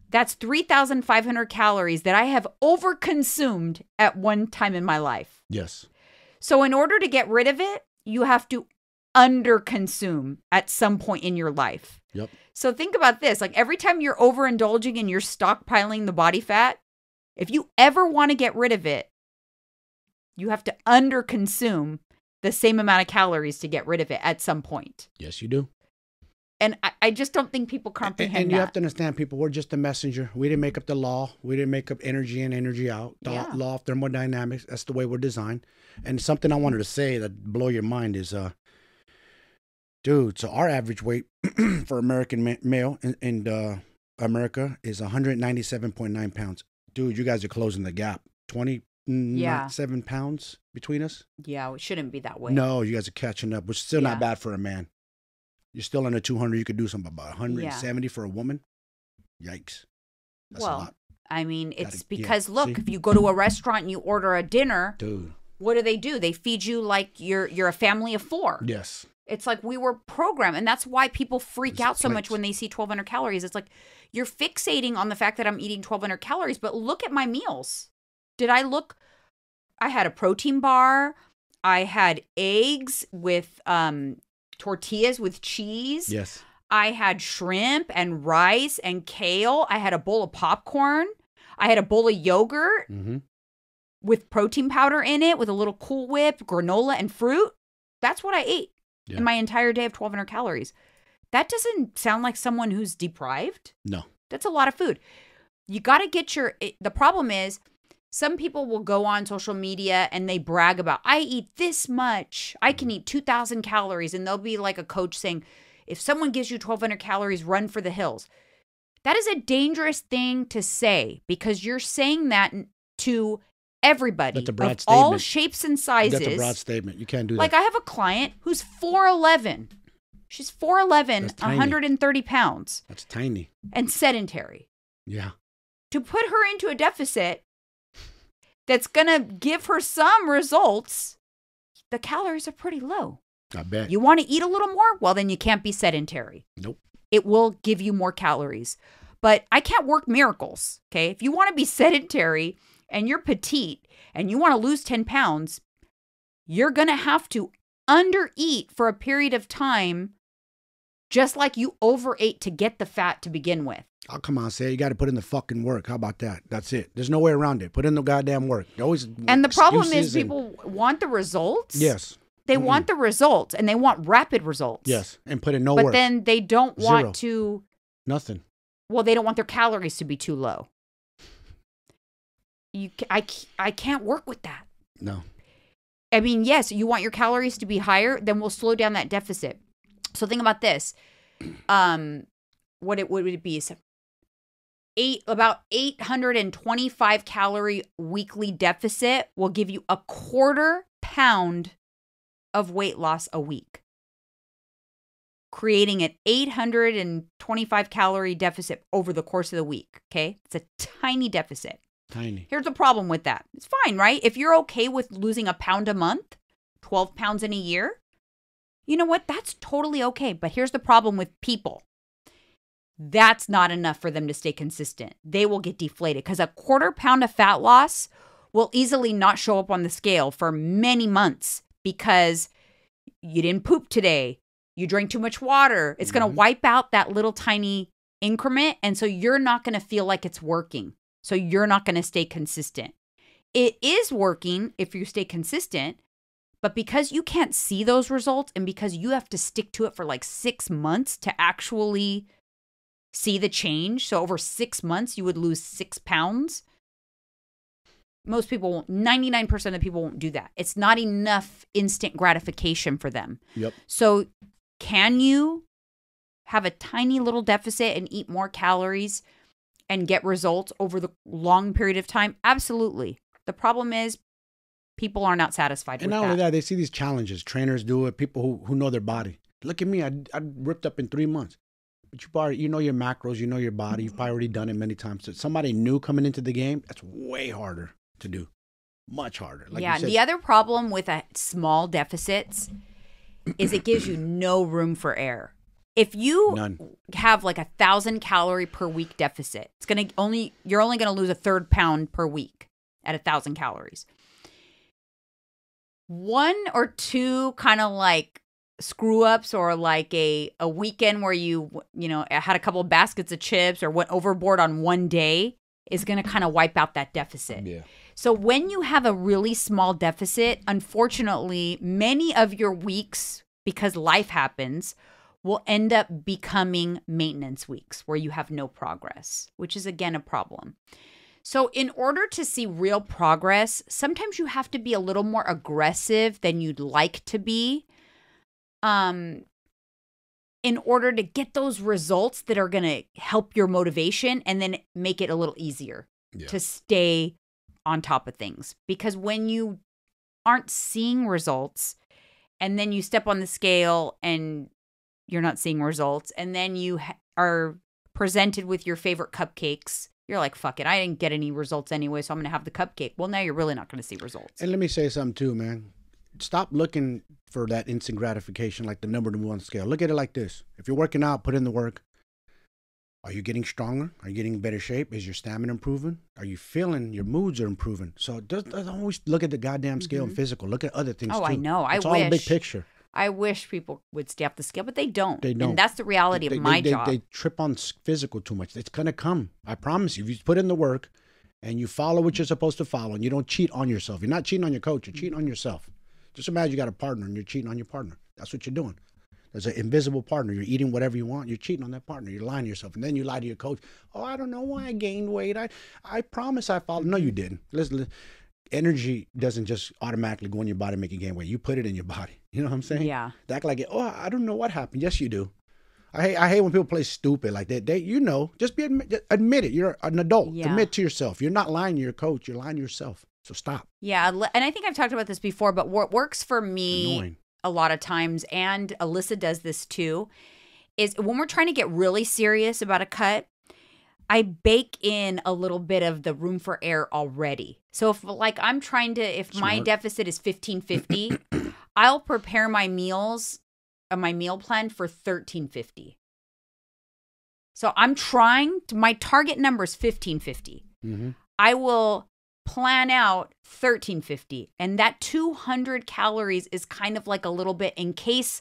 that's 3,500 calories that I have overconsumed at one time in my life. Yes. So in order to get rid of it, you have to underconsume at some point in your life. Yep. So think about this. Like every time you're overindulging and you're stockpiling the body fat, if you ever want to get rid of it, you have to underconsume the same amount of calories to get rid of it at some point. Yes, you do. And I just don't think people comprehend and you have to understand, people, we're just a messenger. We didn't make up the law. We didn't make up energy in, energy out. The law of thermodynamics, that's the way we're designed. And something I wanted to say that blow your mind is, dude, so our average weight for American male in America is 197.9 pounds. Dude, you guys are closing the gap. 27 pounds between us? Yeah, it shouldn't be that way. No, you guys are catching up, which is still not bad for a man. You're still under 200. You could do something about 170 for a woman. Yikes. That's a lot. I mean, it's because, look, if you go to a restaurant and you order a dinner, dude, what do? They feed you like you're a family of 4. Yes. It's like we were programmed. And that's why people freak out so much when they see 1,200 calories. It's like you're fixating on the fact that I'm eating 1,200 calories, but look at my meals. I had a protein bar. I had eggs with tortillas with cheese. Yes. I had shrimp and rice and kale. I had a bowl of popcorn. I had a bowl of yogurt with protein powder in it with a little Cool Whip, granola, and fruit. That's what I ate in my entire day of 1,200 calories. That doesn't sound like someone who's deprived. No. That's a lot of food. You got to get the problem is, some people will go on social media and they brag about, I eat this much. I can eat 2,000 calories. And they'll be like a coach saying, if someone gives you 1,200 calories, run for the hills. That is a dangerous thing to say because you're saying that to everybody. That's a broad of statement. all shapes and sizes. That's a broad statement. You can't do that. Like I have a client who's 4'11". She's 4'11", 130 pounds. That's tiny. And sedentary. Yeah. To put her into a deficit that's going to give her some results, the calories are pretty low. I bet. You want to eat a little more? Well, then you can't be sedentary. Nope. It will give you more calories. But I can't work miracles, okay? If you want to be sedentary and you're petite and you want to lose 10 pounds, you're going to have to undereat for a period of time, just like you overate to get the fat to begin with. Oh, come on, say you got to put in the fucking work. How about that? That's it. There's no way around it. Put in the goddamn work. And the problem is people want the results. Yes. They want the results and they want rapid results. Yes. And put in no work. But then they don't want to. Nothing. Well, they don't want their calories to be too low. I can't work with that. No. I mean, yes, you want your calories to be higher, then we'll slow down that deficit. So think about this. What would it be? About 825 calorie weekly deficit will give you a 1/4 pound of weight loss a week, creating an 825 calorie deficit over the course of the week. Okay. It's a tiny deficit. Tiny. Here's the problem with that. It's fine, right? If you're okay with losing a pound a month, 12 pounds in a year, you know what? That's totally okay. But here's the problem with people. That's not enough for them to stay consistent. They will get deflated because a 1/4 pound of fat loss will easily not show up on the scale for many months because you didn't poop today. You drank too much water. It's going to wipe out that little tiny increment. And so you're not going to feel like it's working. So you're not going to stay consistent. It is working if you stay consistent, but because you can't see those results and because you have to stick to it for like 6 months to actually see the change. So over 6 months, you would lose 6 pounds. Most people won't, 99% of people won't do that. It's not enough instant gratification for them. Yep. So can you have a tiny little deficit and eat more calories and get results over the long period of time? Absolutely. The problem is people are not satisfied with that. And not only that, they see these challenges. Trainers do it. People who know their body. Look at me. I ripped up in 3 months. But you know your macros. You know your body. You've probably already done it many times. So somebody new coming into the game, that's way harder to do. Much harder. Like yeah. The other problem with small deficits is it gives you no room for error. If you have like 1,000 calorie per week deficit, you're only going to lose a third pound per week at 1,000 calories. 1 or 2 kind of like screw ups or like a weekend where you had a couple of baskets of chips or went overboard on one day is going to kind of wipe out that deficit. Yeah. So when you have a really small deficit, unfortunately, many of your weeks, because life happens, will end up becoming maintenance weeks where you have no progress, which is, again, a problem. So in order to see real progress, sometimes you have to be a little more aggressive than you'd like to be in order to get those results that are going to help your motivation and then make it a little easier to stay on top of things. Because when you aren't seeing results and then you step on the scale and you're not seeing results and then you are presented with your favorite cupcakes, you're like, fuck it, I didn't get any results anyway, so I'm going to have the cupcake. Well, now you're really not going to see results. And let me say something too, man. Stop looking for that instant gratification like the number 1 scale. Look at it like this. If you're working out, put in the work. Are you getting stronger? Are you getting in better shape? Is your stamina improving? Are you feeling your moods are improving? So don't always look at the goddamn scale and physical. Look at other things too. Oh, I know. It's all a big picture. I wish people would stay off the scale, but they don't. They don't. And that's the reality of my job. They trip on physical too much. It's going to come. I promise you. If you put in the work and you follow what you're supposed to follow and you don't cheat on yourself. You're not cheating on your coach. You're cheating on yourself. Just imagine you got a partner and you're cheating on your partner. That's what you're doing. There's an invisible partner. You're eating whatever you want. You're cheating on that partner. You're lying to yourself. And then you lie to your coach. Oh, I don't know why I gained weight. I promise I followed. No, you didn't. Listen, energy doesn't just automatically go in your body and make you gain weight. You put it in your body. You know what I'm saying? Yeah. They act like, oh, I don't know what happened. Yes, you do. I hate when people play stupid like that. Just admit it. You're an adult. Yeah. Admit to yourself. You're not lying to your coach. You're lying to yourself. So stop. Yeah. And I think I've talked about this before, but what works for me a lot of times, and Alyssa does this too, is when we're trying to get really serious about a cut, I bake in a little bit of the room for error already. So if my deficit is 1550, I'll prepare my meals, my meal plan for 1350. So my target number is 1550. Mm-hmm. I will plan out 1350, and that 200 calories is kind of like a little bit in case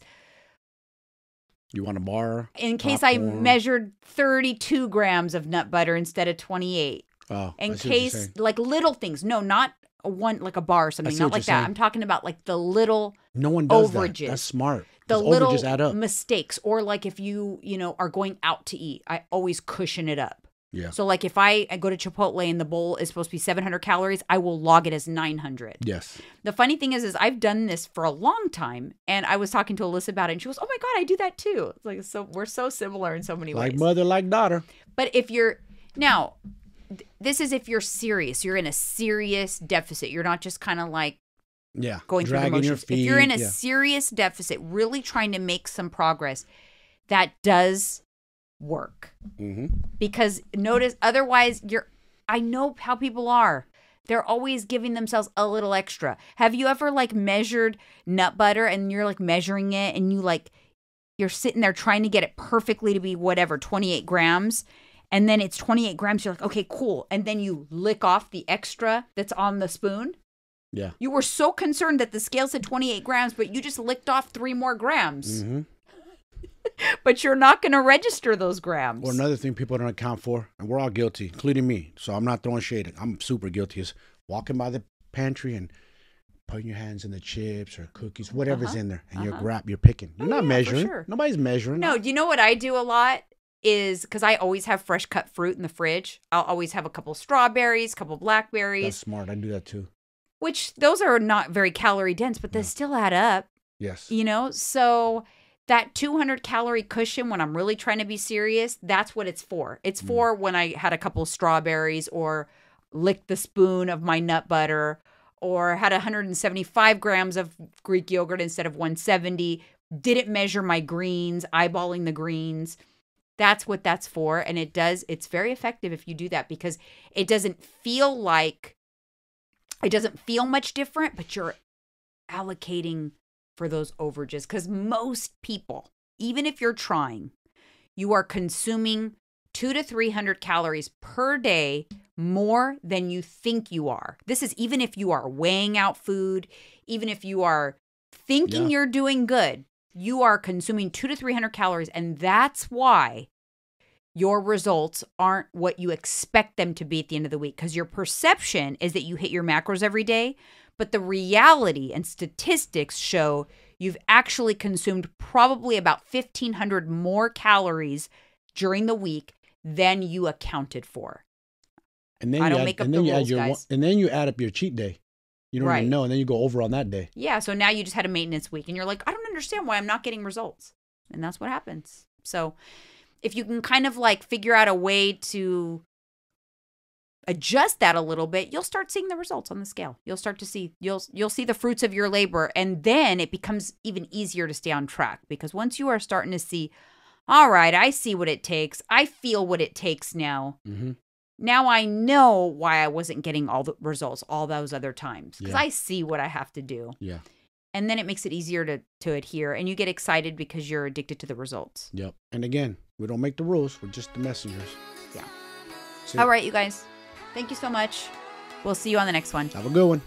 you want a bar, in case popcorn. I measured 32 grams of nut butter instead of 28. In case, like little things. No, not like a bar or something, not like that. Saying. I'm talking about like the little no one does overages. That. That's smart. The little add up. Mistakes, or like if you are going out to eat, I always cushion it up. Yeah. So like if I go to Chipotle and the bowl is supposed to be 700 calories, I will log it as 900. Yes. The funny thing is I've done this for a long time, and I was talking to Alyssa about it, and she goes, "Oh my God, I do that too." It's like, so we're so similar in so many ways. Like mother, like daughter. But this is if you're serious, you're in a serious deficit. You're not just kind of like going through the motions. Your feet, if you're in a serious deficit, really trying to make some progress, that does work. Mm-hmm. Because notice, otherwise I know how people are. They're always giving themselves a little extra. Have you ever like measured nut butter and you're like measuring it and you're sitting there trying to get it perfectly to be whatever, 28 grams. And then it's 28 grams. You're like, okay, cool. And then you lick off the extra that's on the spoon. Yeah. You were so concerned that the scale said 28 grams, but you just licked off 3 more grams. Mm-hmm. But you're not going to register those grams. Or another thing people don't account for, and we're all guilty, including me. So I'm not throwing shade. I'm super guilty. Is walking by the pantry and putting your hands in the chips or cookies, whatever's in there, and you're picking. You're not measuring. Sure. Nobody's measuring. No, you know what I do a lot is because I always have fresh cut fruit in the fridge. I'll always have a couple strawberries, a couple blackberries. That's smart. I do that too. Which those are not very calorie dense, but they still add up. Yes. You know, so that 200 calorie cushion when I'm really trying to be serious, that's what it's for. It's for when I had a couple of strawberries or licked the spoon of my nut butter or had 175 grams of Greek yogurt instead of 170, didn't measure my greens, eyeballing the greens. That's what that's for. And it's very effective if you do that because it doesn't feel much different, but you're allocating for those overages. Because most people, even if you're trying, you are consuming 200 to 300 calories per day more than you think you are. This is even if you are weighing out food, even if you are thinking you're doing good, you are consuming 200 to 300 calories. And that's why your results aren't what you expect them to be at the end of the week. Because your perception is that you hit your macros every day. But the reality and statistics show you've actually consumed probably about 1,500 more calories during the week than you accounted for. And then and then you add up your cheat day. You don't even know, and then you go over on that day. Yeah, so now you just had a maintenance week, and you're like, I don't understand why I'm not getting results. And that's what happens. So if you can kind of like figure out a way to adjust that a little bit, you'll start seeing the results on the scale. You'll start to see, you'll see the fruits of your labor, and then it becomes even easier to stay on track because once you are starting to see, all right, I see what it takes. I feel what it takes now. Mm-hmm. Now I know why I wasn't getting all the results all those other times because I see what I have to do. Yeah. And then it makes it easier to adhere, and you get excited because you're addicted to the results. Yep. And again, we don't make the rules. We're just the messengers. Yeah. All right, you guys. Thank you so much. We'll see you on the next one. Have a good one.